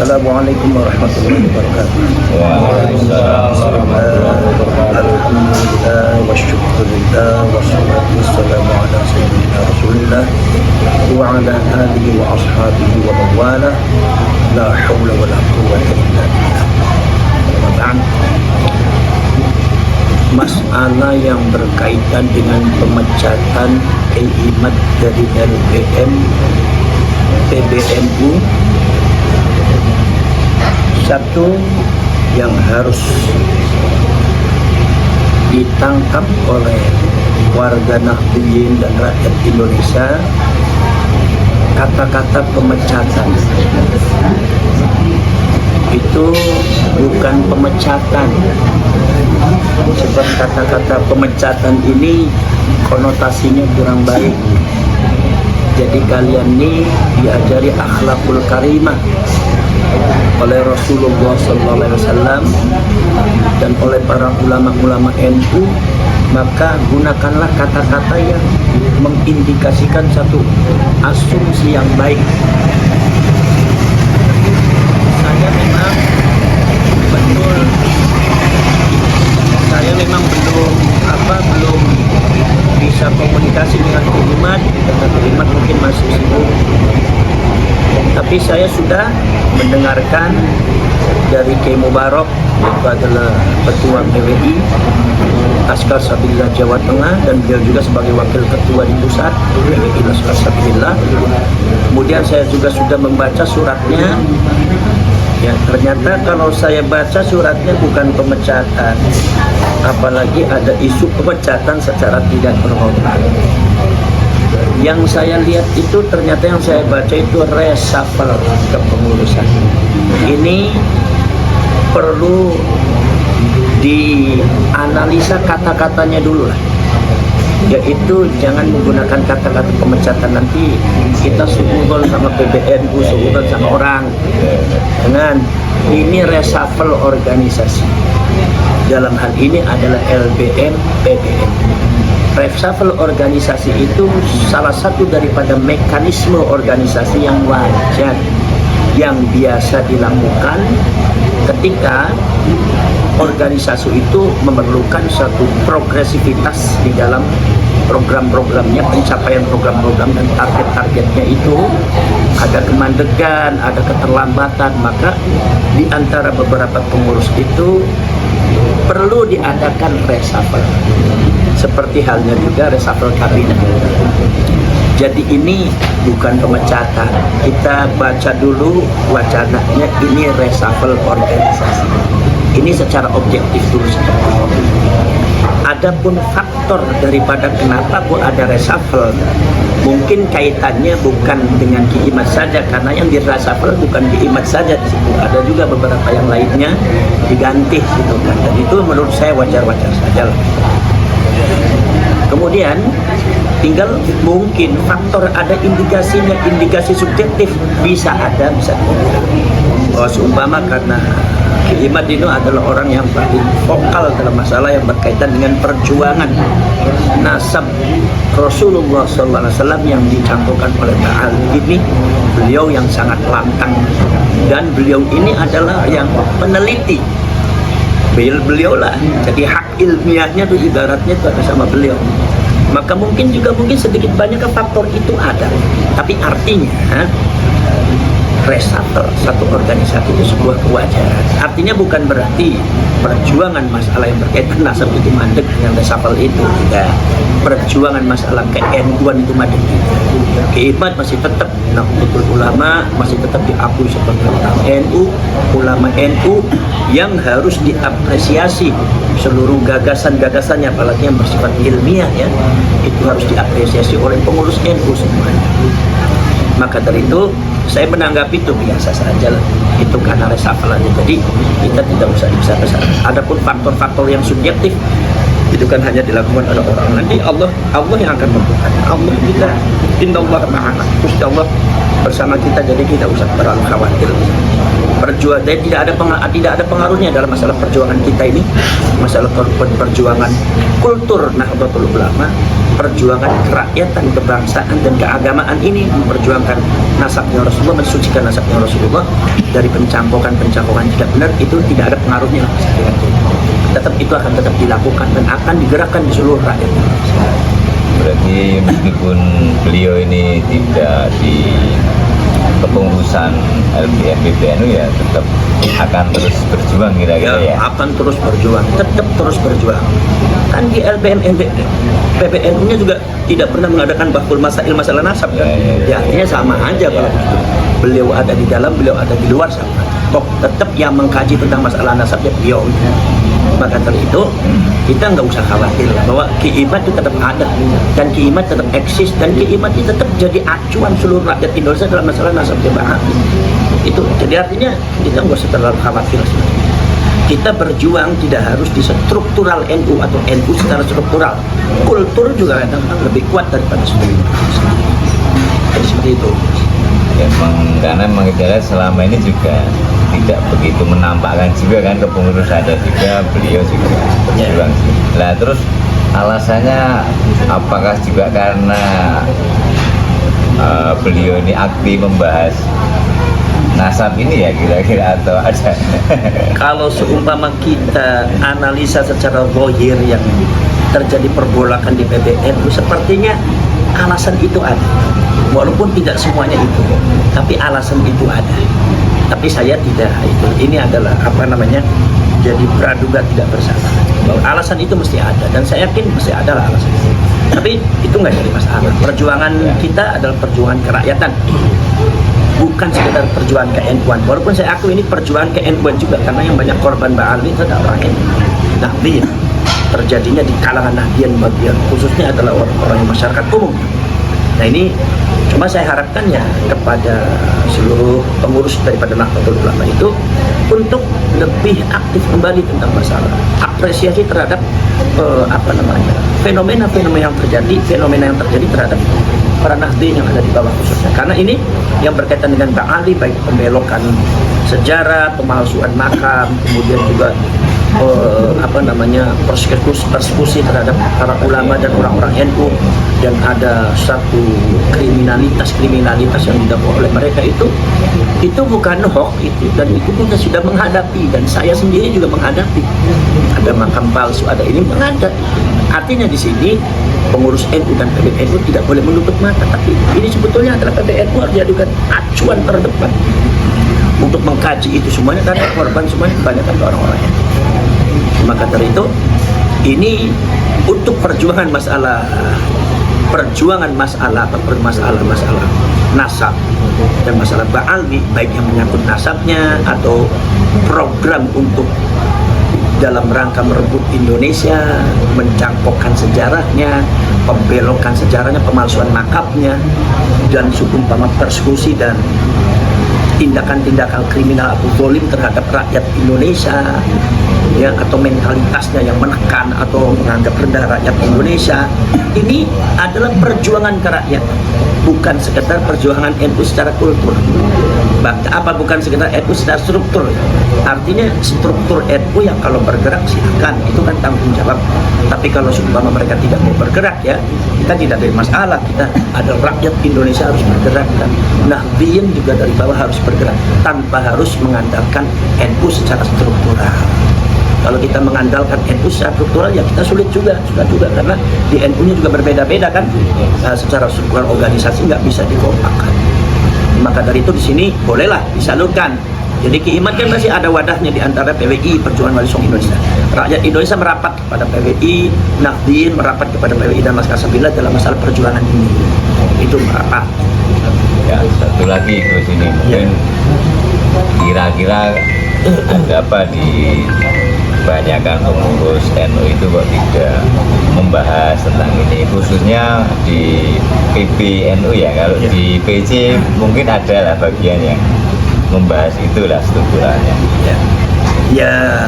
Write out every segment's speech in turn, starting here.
Assalamualaikum warahmatullahi wabarakatuh. Waalaikumsalam warahmatullahi wabarakatuh. Alhamdulillah wa syukurillah wa salatu wassalamu ala sayyidina Rasulillah wa ala alihi wa ashabihi wa mawala. La hawla wa la quwwata illa billah. Masalah yang berkaitan dengan pemecatan Kiai dari LBM PBNU, satu yang harus ditangkap oleh warga Nahdliyin dan rakyat Indonesia, kata-kata pemecatan itu bukan pemecatan. Sebab kata-kata pemecatan ini konotasinya kurang baik. Jadi kalian ini diajari akhlakul karimah oleh Rasulullah SAW dan oleh para ulama-ulama NU, maka gunakanlah kata-kata yang mengindikasikan satu asumsi yang baik. Saya memang belum bisa komunikasi dengan umat, karena umat mungkin masih sibuk. Tapi saya sudah mendengarkan dari Kiai Mubarak, yaitu adalah Ketua PWI Laskar Sabilillah Jawa Tengah, dan beliau juga sebagai Wakil Ketua di Pusat PWI Laskar Sabilillah. Kemudian saya juga sudah membaca suratnya. Ya, ternyata kalau saya baca suratnya bukan pemecatan, apalagi ada isu pemecatan secara tidak berhormat. Yang saya lihat itu ternyata yang saya baca itu reshuffle kepengurusan. Ini perlu dianalisa kata-katanya dulu lah. Yaitu jangan menggunakan kata-kata pemecatan, nanti kita suudon sama PBNU, suudon sama orang. Dengan ini reshuffle organisasi. Dalam hal ini adalah LBM PBNU. Reshuffle organisasi itu salah satu daripada mekanisme organisasi yang wajar, yang biasa dilakukan ketika organisasi itu memerlukan suatu progresivitas di dalam program-programnya, pencapaian program-program dan target-targetnya itu ada kemandegan, ada keterlambatan, maka di antara beberapa pengurus itu perlu diadakan reshuffle. Seperti halnya juga reshuffle kabinet. Jadi ini bukan pemecatan. Kita baca dulu wacananya, ini reshuffle organisasi. Ini secara objektif dulu. Adapun faktor daripada kenapa kok ada reshuffle, mungkin kaitannya bukan dengan Ki Imad saja, karena yang di reshuffle bukan Ki Imad saja di situ, ada juga beberapa yang lainnya diganti gitu kan. Dan itu menurut saya wajar-wajar saja lah. Kemudian tinggal mungkin faktor ada indikasinya, indikasi subjektif bisa ada, bisa tidak. Oh, seumpama karena Ki Imad itu adalah orang yang paling vokal dalam masalah yang berkaitan dengan perjuangan nasab Rasulullah SAW yang dicantumkan oleh Ta'al ini, beliau yang sangat lantang, dan beliau ini adalah yang peneliti. Beliau lah, jadi hak ilmiahnya tuh ibaratnya itu ada sama beliau. Maka mungkin sedikit banyak faktor itu ada. Tapi artinya reshuffle satu organisasi itu sebuah kewajaran. Artinya bukan berarti perjuangan masalah yang berkaitan nasab itu mandek dengan reshuffle itu tidak. Perjuangan masalah ke-NU-an itu mandek. Keimad masih tetap Nahdlatul Ulama, masih tetap diakui sebagai orang NU, ulama NU yang harus diapresiasi seluruh gagasan-gagasannya, apalagi yang bersifat ilmiah ya, itu harus diapresiasi oleh pengurus NU semuanya. Maka dari itu saya menanggapi itu biasa saja lah, itu karena reshuffle aja. Jadi kita tidak usah besar-besar. Adapun faktor-faktor yang subjektif itu kan hanya dilakukan oleh orang. Nanti Allah yang akan melakukan. Allah kita innallaha ma'ana. Gusti Allah bersama kita, jadi kita usah terlalu khawatir. Tidak ada pengaruhnya dalam masalah perjuangan kita ini, masalah perjuangan kultur Nahdlatul Ulama, perjuangan kerakyatan, kebangsaan dan keagamaan ini, memperjuangkan nasabnya Rasulullah, mensucikan nasabnya Rasulullah dari pencampokan-pencampokan tidak benar, itu tidak ada pengaruhnya. Tetap itu akan tetap dilakukan dan akan digerakkan di seluruh rakyat. Berarti meskipun beliau ini tidak di kepengurusan LBM PBNU ya tetap akan terus berjuang kira-kira ya. Akan terus berjuang, tetap terus berjuang. Kan di LBM PBNU-nya juga tidak pernah mengadakan bahkul masalah nasab kan. Ya, artinya sama aja kalau beliau ada di dalam, beliau ada di luar sama. Kok tetap yang mengkaji tentang masalah nasab ya beliau. Maka dari itu kita nggak usah khawatir bahwa Ki-Imad itu tetap ada dan Ki-Imad tetap eksis dan Ki-Imad itu tetap jadi acuan seluruh rakyat Indonesia dalam masalah nasab jemaah. Itu jadi artinya kita nggak usah terlalu khawatir. Kita berjuang tidak harus di struktural NU atau NU secara struktural. Kultur juga kadang-kadang lebih kuat daripada sebelumnya. Jadi seperti itu. Ya, karena memang kita selama ini juga tidak begitu menampakkan juga kan kepengurusan, ada juga beliau juga berjuang. Nah terus alasannya apakah juga karena beliau ini aktif membahas nasab ini ya kira-kira atau ada? Kalau seumpama kita analisa secara zahir yang terjadi pergolakan di PBNU, sepertinya alasan itu ada. Walaupun tidak semuanya itu, tapi alasan itu ada. Tapi saya tidak itu. Ini adalah apa namanya? Jadi praduga tidak bersalah. Alasan itu mesti ada dan saya yakin mesti ada lah alasan itu. Tapi itu nggak jadi masalah. Perjuangan kita adalah perjuangan kerakyatan. Bukan sekedar perjuangan ke-NU-an. Walaupun saya akui ini perjuangan ke-NU-an juga karena yang banyak korban Ba'ali itu adalah orang NU. Nahdien terjadinya di kalangan Nahdien bagian khususnya adalah orang-orang masyarakat umum. Nah ini cuma saya harapkan ya kepada seluruh pengurus daripada Nahdlatul Ulama itu untuk lebih aktif kembali tentang masalah apresiasi terhadap fenomena-fenomena yang terjadi terhadap para Nahdien yang ada di bawah khususnya. Karena ini yang berkaitan dengan Ba'ali, baik pembelokan sejarah, pemalsuan makam, kemudian juga persekusi terhadap para ulama dan orang-orang NU, dan ada satu kriminalitas yang didakwa oleh mereka itu bukan hoax itu, dan itu kita sudah menghadapi dan saya sendiri juga menghadapi. Ada makam palsu, ada ini menghadapi. Artinya di sini pengurus NU dan PBNU tidak boleh menutup mata, tapi ini sebetulnya adalah PBNU harus dijadikan acuan terdepan untuk mengkaji itu semuanya karena korban semuanya kebanyakan orang-orang NU. Maka dari itu ini untuk perjuangan masalah nasab dan masalah Ba'ali, baik yang menyangkut nasabnya atau program untuk dalam rangka merebut Indonesia, mencangkokkan sejarahnya, pembelokan sejarahnya, pemalsuan makamnya, dan seumpama persekusi dan tindakan-tindakan kriminal atau zalim terhadap rakyat Indonesia, ya, atau mentalitasnya yang menekan atau menganggap rendah rakyat Indonesia. Ini adalah perjuangan kerakyatan, bukan sekedar perjuangan NU secara kultur. Bukan sekedar NU secara struktur. Artinya struktur NU yang kalau bergerak silakan, itu kan tanggung jawab. Tapi kalau seumpama mereka tidak mau bergerak ya, kita tidak ada masalah. Kita ada rakyat Indonesia harus bergerak kan. Nahdien juga dari bawah harus bergerak tanpa harus mengandalkan NU secara struktural. Kalau kita mengandalkan NU secara struktural ya kita sulit juga karena di NU-nya juga berbeda-beda kan, secara struktural organisasi nggak bisa dikompakkan. Maka dari itu di sini bolehlah disalurkan. Jadi Ki-Imad kan masih ada wadahnya di antara PWI, Perjuangan Wali Songo Indonesia. Rakyat Indonesia merapat kepada PWI, Nahdien merapat kepada PWI dan Laskar Sembilan dalam masalah perjuangan ini. Itu merapat. Ya, satu lagi terus ini mungkin kira-kira ada apa di kebanyakan pengurus NU itu kok tidak membahas tentang ini, khususnya di PBNU ya. Kalau di PC mungkin ada lah bagian yang membahas itulah strukturalnya. Ya,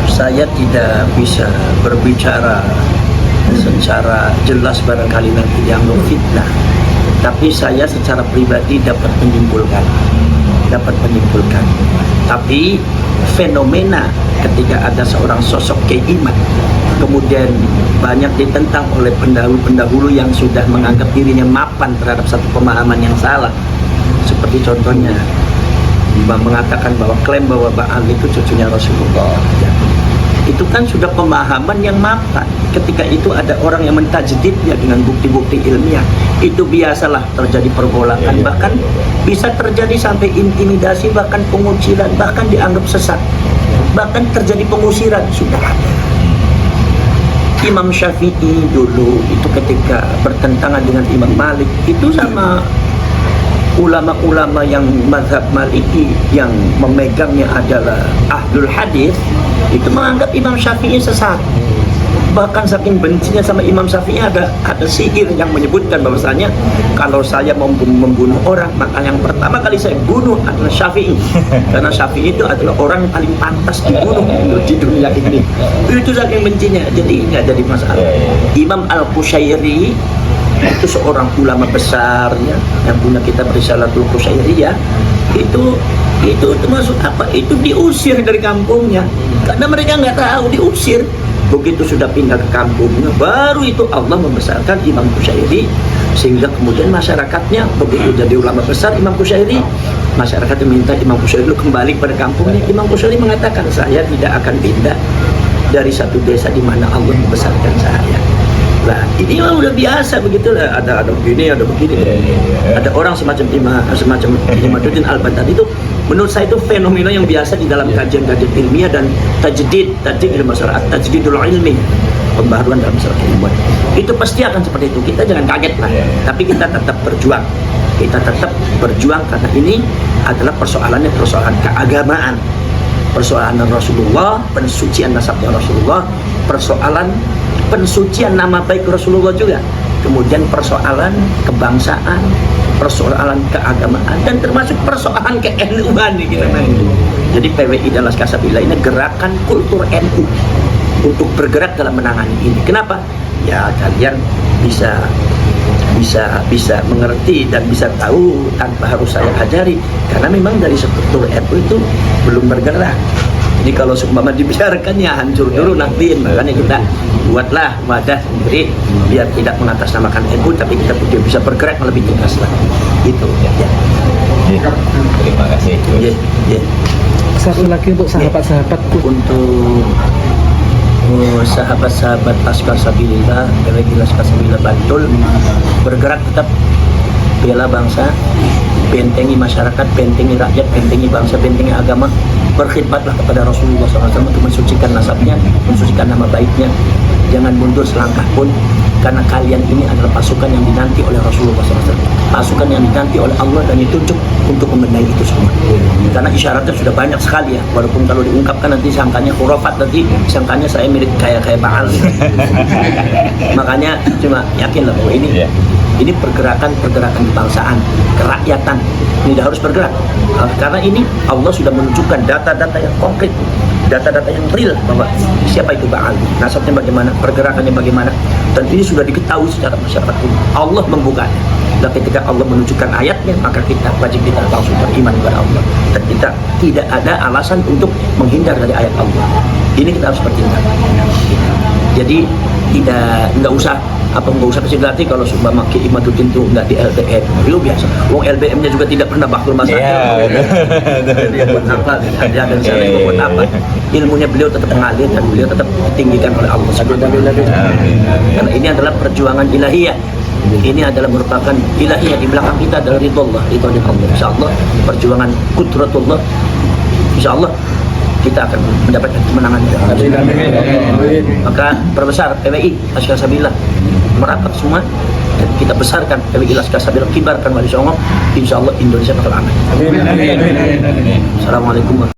saya tidak bisa berbicara secara jelas barangkali nanti dianggap fitnah, tapi saya secara pribadi dapat menyimpulkan. Tapi fenomena ketika ada seorang sosok Ki-Imad kemudian banyak ditentang oleh pendahulu-pendahulu yang sudah menganggap dirinya mapan terhadap satu pemahaman yang salah. Seperti contohnya mengatakan bahwa klaim bahwa Ba'al itu cucunya Rasulullah. Ya. Itu kan sudah pemahaman yang mapan. Ketika itu ada orang yang mentajdidnya dengan bukti-bukti ilmiah, itu biasalah terjadi pergolakan, bahkan bisa terjadi sampai intimidasi, bahkan pengucilan, bahkan dianggap sesat, bahkan terjadi pengusiran sudah ada. Imam Syafi'i dulu itu ketika bertentangan dengan Imam Malik itu sama ulama-ulama yang mazhab Maliki yang memegangnya adalah ahlul hadis, itu menganggap Imam Syafi'i sesat. Bahkan saking bencinya sama Imam Syafi'i ada sihir yang menyebutkan bahwasanya kalau saya membunuh orang, maka yang pertama kali saya bunuh adalah Syafi'i, karena Syafi'i itu adalah orang yang paling pantas dibunuh di dunia ini. Itu saking bencinya, jadi nggak jadi masalah. Imam Al-Qushairi itu seorang ulama besar ya, yang punya kitab Risalatul Qushairiyah. Itu termasuk apa? Itu diusir dari kampungnya karena mereka nggak tahu, diusir. Begitu sudah pindah ke kampungnya, baru itu Allah membesarkan Imam Qushairi, sehingga kemudian masyarakatnya begitu jadi ulama besar Imam Qushairi, masyarakat minta Imam Qushairi kembali pada kampungnya. Imam Qushairi mengatakan, saya tidak akan pindah dari satu desa di mana Allah membesarkan saya. Nah, ini memang udah biasa begitulah, ada begini, ada begini. Ada orang semacam Imaduddin Al-Baghdadi itu, menurut saya itu fenomena yang biasa di dalam kajian-kajian ilmiah dan tajdid ilmu masyarakat, tajdidul ilmi, pembaharuan dalam masyarakat ilmuwan. Itu pasti akan seperti itu. Kita jangan kaget lah, tapi kita tetap berjuang. Kita tetap berjuang karena ini adalah persoalan keagamaan, persoalan Rasulullah, pensucian nasabnya Rasulullah, persoalan pensucian nama baik Rasulullah juga, kemudian persoalan kebangsaan, persoalan keagamaan, dan termasuk persoalan ke-NU-an kita main. Jadi PWI dan Laskar Sabila ini gerakan kultur NU untuk bergerak dalam menangani ini. Kenapa? Ya kalian bisa mengerti dan bisa tahu tanpa harus saya ajari, karena memang dari struktur NU itu belum bergerak. Jadi kalau seumpama dibiarkan ya hancur dulu nanti, makanya kita buatlah wadah sendiri biar tidak mengatasnamakan NU, tapi kita bisa bergerak lebih tegas lah. Itu ya. Terima kasih. Satu lagi untuk sahabat-sahabat Untuk sahabat-sahabat Laskar Sabilillah, PWI Laskar Sabilillah Bantul, bergerak tetap bela bangsa, bentengi masyarakat, bentengi rakyat, bentengi bangsa, bentengi agama. Berkhidmatlah kepada Rasulullah SAW untuk mensucikan nasabnya, mensucikan nama baiknya. Jangan mundur selangkah pun, karena kalian ini adalah pasukan yang dinanti oleh Rasulullah SAW, pasukan yang dinanti oleh Allah dan ditunjuk untuk membenahi itu semua. Karena isyaratnya sudah banyak sekali ya, walaupun kalau diungkapkan nanti sangkanya khurafat, nanti sangkanya saya mirip kayak Ba'al. Makanya cuma yakinlah bahwa ini pergerakan kebangsaan, kerakyatan, ini harus bergerak. Karena ini Allah sudah menunjukkan data-data yang konkret, data-data yang real bahwa siapa itu Ba'al, nasabnya bagaimana, pergerakannya bagaimana, dan ini sudah diketahui secara masyarakat umum. Allah membukanya. Dan ketika Allah menunjukkan ayatnya, maka wajib kita langsung beriman kepada Allah, dan kita tidak ada alasan untuk menghindar dari ayat Allah. Ini kita harus bertindak. Jadi nggak usah kecil hati kalau sumpah Ki Imaduddin itu nggak di LBM, itu biasa. Wong LBM-nya juga tidak pernah bakul masalah. Jadi buat apa? Ada dan sana buat apa? Ilmunya beliau tetap mengalir dan beliau tetap ditinggikan oleh Allah Subhanahu wa Ta'ala. Karena ini adalah perjuangan ilahiyah. Ini adalah merupakan ilahiyah, di belakang kita adalah ridho Allah, insyaallah perjuangan kudratullah, insyaallah kita akan mendapatkan kemenangan. Maka perbesar PWI Laskar Sabila, merapat semua, dan kita besarkan PWI Laskar Sabila, kibarkan Wali Songo, insyaallah Indonesia bakal aman. Assalamualaikum.